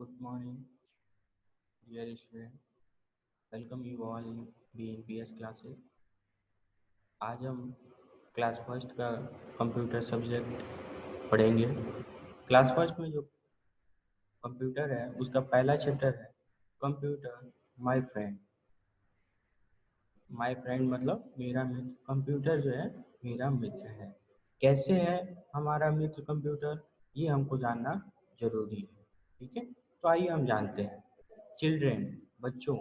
Good morning, dear student. Welcome you all in BNPS classes. आज हम class first का computer subject पढ़ेंगे। Class first में जो कंप्यूटर है उसका पहला चैप्टर है computer my friend. My friend मतलब मेरा मित्र। कंप्यूटर जो है मेरा मित्र है। कैसे है हमारा मित्र कंप्यूटर, ये हमको जानना जरूरी है। ठीक है, तो आइए हम जानते हैं। चिल्ड्रेन, बच्चों,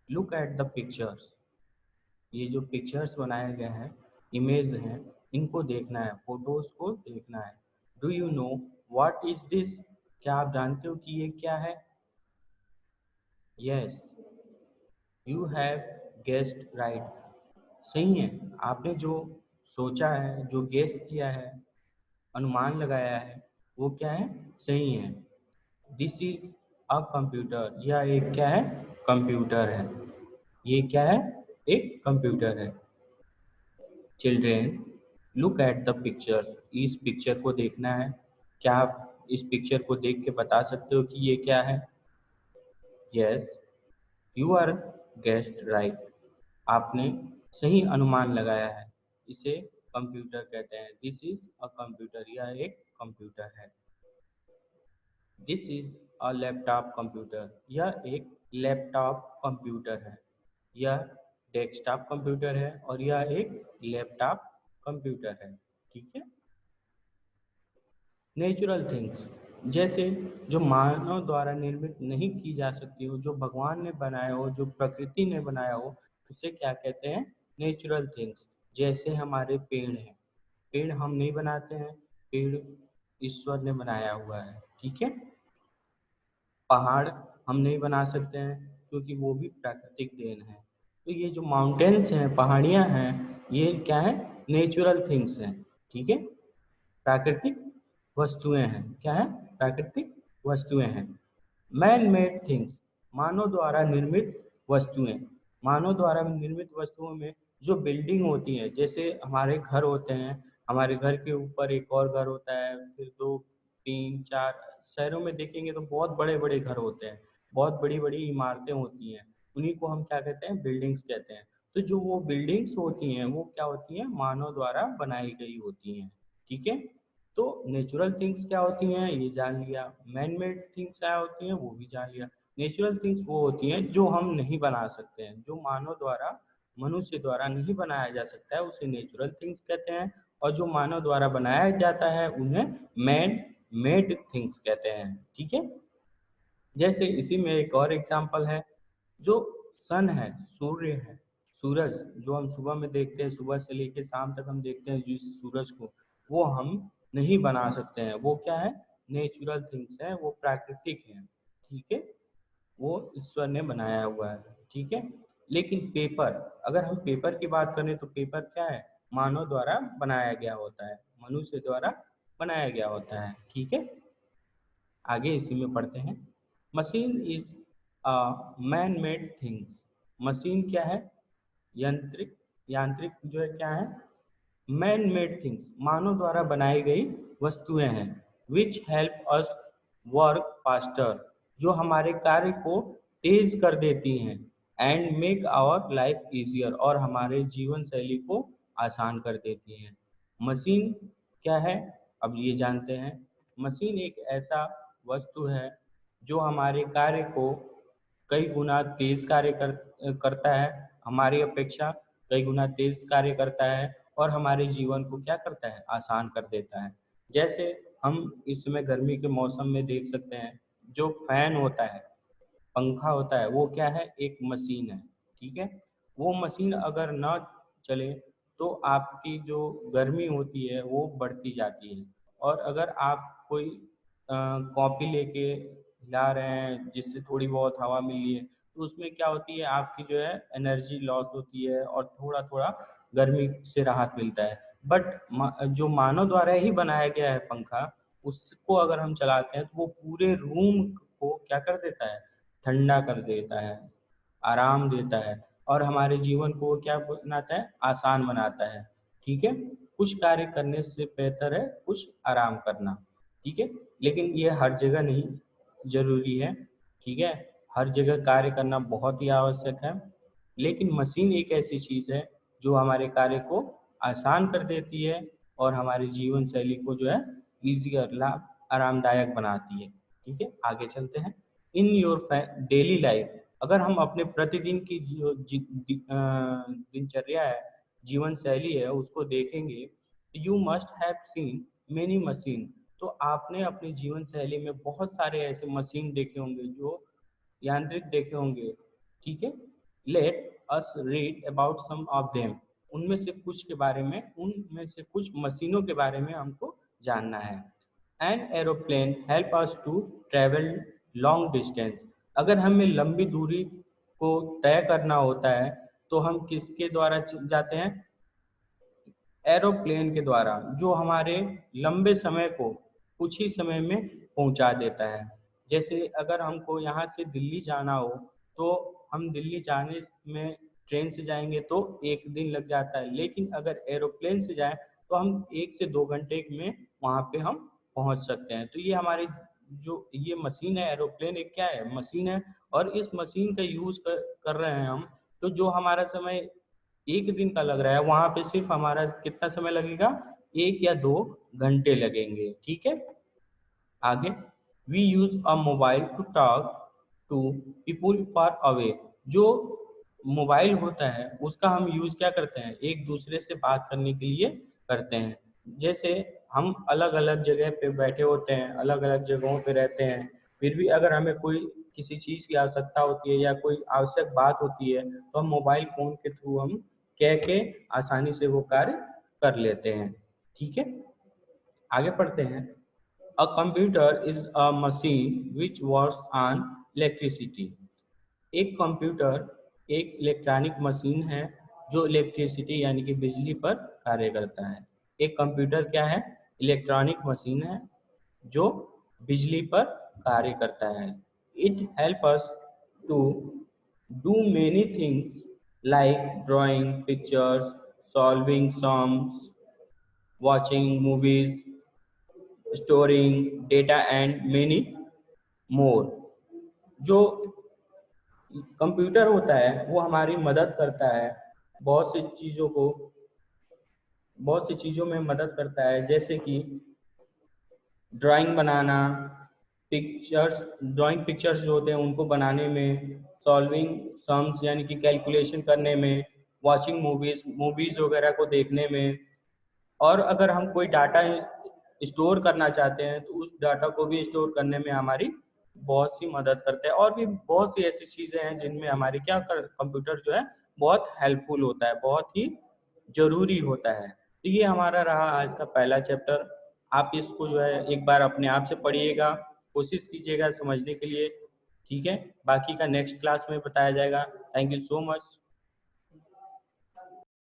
लुक एट द पिक्चर्स। ये जो पिक्चर्स बनाए गए हैं, इमेज हैं, इनको देखना है, फोटोज को देखना है। Do you know what is this? क्या आप जानते हो कि ये क्या है? Yes, you have guessed right. सही है, आपने जो सोचा है, जो गेस किया है, अनुमान लगाया है, वो क्या है? सही है। This is a computer. यह एक क्या है? कंप्यूटर है। ये क्या है? एक कंप्यूटर है। Children, look at the pictures. इस पिक्चर को देखना है। क्या आप इस पिक्चर को देख के बता सकते हो कि ये क्या है? Yes, you are guessed right. आपने सही अनुमान लगाया है। इसे कंप्यूटर कहते हैं। This is a computer. यह एक कंप्यूटर है। This is a laptop computer. यह एक लैपटॉप कंप्यूटर है। यह डेस्कटॉप कंप्यूटर है और यह एक लैपटॉप कंप्यूटर है। ठीक है। नेचुरल थिंग्स, जैसे जो मानव द्वारा निर्मित नहीं की जा सकती हो, जो भगवान ने बनाया हो, जो प्रकृति ने बनाया हो, उसे क्या कहते हैं? Natural things. जैसे हमारे पेड़ हैं। पेड़ हम नहीं बनाते हैं, पेड़ ईश्वर ने बनाया हुआ है। ठीक है। पहाड़ हम नहीं बना सकते हैं क्योंकि वो भी प्राकृतिक देन है। तो ये जो माउंटेन्स हैं, पहाड़ियाँ हैं, ये क्या है? नेचुरल थिंग्स हैं। ठीक है, प्राकृतिक वस्तुएं हैं। क्या है? प्राकृतिक वस्तुएं हैं। मैन मेड थिंग्स, मानव द्वारा निर्मित वस्तुएं। मानव द्वारा निर्मित वस्तुओं में जो बिल्डिंग होती है, जैसे हमारे घर होते हैं, हमारे घर के ऊपर एक और घर होता है, फिर दो तीन चार। शहरों में देखेंगे तो बहुत बड़े बड़े घर होते हैं, बहुत बड़ी बड़ी इमारतें होती हैं। उन्हीं को हम क्या कहते हैं? बिल्डिंग्स कहते हैं। तो जो वो बिल्डिंग्स होती हैं वो क्या होती हैं? मानव द्वारा बनाई गई होती हैं। ठीक है। तो नेचुरल थिंग्स क्या होती हैं ये जान लिया। मैन मेड थिंग्स क्या होती हैं वो भी जान लिया। नेचुरल थिंग्स वो होती हैं जो हम नहीं बना सकते हैं, जो मानव द्वारा, मनुष्य द्वारा नहीं बनाया जा सकता है, उसे नेचुरल थिंग्स कहते हैं। और जो मानव द्वारा बनाया जाता है उन्हें मैन मेड थिंग्स कहते हैं। ठीक है। जैसे इसी में एक और एग्जांपल है, जो सन है, सूर्य है, सूरज जो हम सुबह में देखते हैं, सुबह से लेकर शाम तक हम देखते हैं जिस सूरज को, वो हम नहीं बना सकते हैं। वो क्या है? नेचुरल थिंग्स है, वो प्राकृतिक है। ठीक है, वो ईश्वर ने बनाया हुआ है। ठीक है। लेकिन पेपर, अगर हम पेपर की बात करें तो पेपर क्या है? मानव द्वारा बनाया गया होता है, मनुष्य द्वारा बनाया गया होता है। ठीक है। आगे इसी में पढ़ते हैं। Machine is a man made things. Machine क्या है? यांत्रिक, यांत्रिक जो है क्या है? मैन मेड थिंग्स, मानव द्वारा बनाई गई वस्तुएं हैं। Which help us work faster, जो हमारे कार्य को तेज कर देती हैं। And make our life easier, और हमारे जीवन शैली को आसान कर देती हैं। मशीन क्या है? अब ये जानते हैं। मशीन एक ऐसा वस्तु है जो हमारे कार्य को कई गुना तेज करता है, हमारी अपेक्षा कई गुना तेज कार्य करता है, और हमारे जीवन को क्या करता है? आसान कर देता है। जैसे हम इस समय गर्मी के मौसम में देख सकते हैं, जो फैन होता है, पंखा होता है, वो क्या है? एक मशीन है। ठीक है। वो मशीन अगर ना चले तो आपकी जो गर्मी होती है वो बढ़ती जाती है। और अगर आप कोई कॉपी लेके ला रहे हैं जिससे थोड़ी बहुत हवा मिली है, तो उसमें क्या होती है? आपकी जो है एनर्जी लॉस होती है और थोड़ा थोड़ा गर्मी से राहत मिलता है। बट जो मानव द्वारा ही बनाया गया है पंखा, उसको अगर हम चलाते हैं तो वो पूरे रूम को क्या कर देता है? ठंडा कर देता है, आराम देता है, और हमारे जीवन को वो क्या बनाता है? आसान बनाता है। ठीक है। कुछ कार्य करने से बेहतर है कुछ आराम करना। ठीक है। लेकिन ये हर जगह नहीं ज़रूरी है, ठीक है? हर जगह कार्य करना बहुत ही आवश्यक है, लेकिन मशीन एक ऐसी चीज़ है जो हमारे कार्य को आसान कर देती है और हमारी जीवन शैली को जो है ईज़ी और आरामदायक बनाती है, ठीक है? आगे चलते हैं। इन योर डेली लाइफ, अगर हम अपने प्रतिदिन की जो दिनचर्या है, जीवन शैली है, उसको देखेंगे, you must have seen many machine, तो आपने अपनी जीवन शैली में बहुत सारे ऐसे मशीन देखे होंगे जो यांत्रिक देखे होंगे, ठीक है? Let us read about some of them, उनमें से कुछ के बारे में, उनमें से कुछ मशीनों के बारे में हमको जानना है। An aeroplane help us to travel long distance, अगर हमें लंबी दूरी को तय करना होता है तो हम किसके द्वारा जाते हैं? एरोप्लेन के द्वारा, जो हमारे लंबे समय को कुछ ही समय में पहुंचा देता है। जैसे अगर हमको यहाँ से दिल्ली जाना हो तो हम दिल्ली जाने में ट्रेन से जाएंगे तो 1 दिन लग जाता है, लेकिन अगर एरोप्लेन से जाएं तो हम 1 से 2 घंटे में वहाँ पे हम पहुँच सकते हैं। तो ये हमारी जो ये मशीन है, एरोप्लेन एक क्या है? मशीन है, और इस मशीन का यूज़ कर रहे हैं हम, तो जो हमारा समय 1 दिन का लग रहा है, वहाँ पे सिर्फ हमारा कितना समय लगेगा? 1 या 2 घंटे लगेंगे, ठीक है? आगे, we use a mobile to talk to people far away, जो मोबाइल होता है उसका हम यूज़ क्या करते हैं? एक दूसरे से बात करने के लिए करते हैं। जैसे हम अलग अलग जगह पे बैठे होते हैं, अलग अलग जगहों पे रहते हैं, फिर भी अगर हमें कोई किसी चीज़ की आवश्यकता होती है या कोई आवश्यक बात होती है तो हम मोबाइल फ़ोन के थ्रू हम कह के आसानी से वो कार्य कर लेते हैं, ठीक है? आगे पढ़ते हैं। A computer is a machine which works on electricity, एक कंप्यूटर एक इलेक्ट्रॉनिक मशीन है जो इलेक्ट्रिसिटी यानी कि बिजली पर कार्य करता है। एक कंप्यूटर क्या है? इलेक्ट्रॉनिक मशीन है जो बिजली पर कार्य करता है। It help us to do many things like drawing pictures, solving sums, watching movies, storing data and many more। जो कंप्यूटर होता है वो हमारी मदद करता है बहुत सी चीज़ों को, बहुत सी चीज़ों में मदद करता है, जैसे कि ड्राइंग बनाना, ड्राइंग पिक्चर्स जो होते हैं उनको बनाने में, सॉल्विंग सम्स यानी कि कैलकुलेशन करने में, वॉचिंग मूवीज़ वगैरह को देखने में, और अगर हम कोई डाटा स्टोर करना चाहते हैं तो उस डाटा को भी स्टोर करने में हमारी बहुत सी मदद करते हैं। और भी बहुत सी ऐसी चीज़ें हैं जिनमें हमारी कंप्यूटर जो है बहुत हेल्पफुल होता है, बहुत ही ज़रूरी होता है। तो ये हमारा रहा आज का पहला चैप्टर। आप इसको जो है एक बार अपने आप से पढ़िएगा, कोशिश कीजिएगा समझने के लिए, ठीक है? बाकी का नेक्स्ट क्लास में बताया जाएगा। Thank you so much.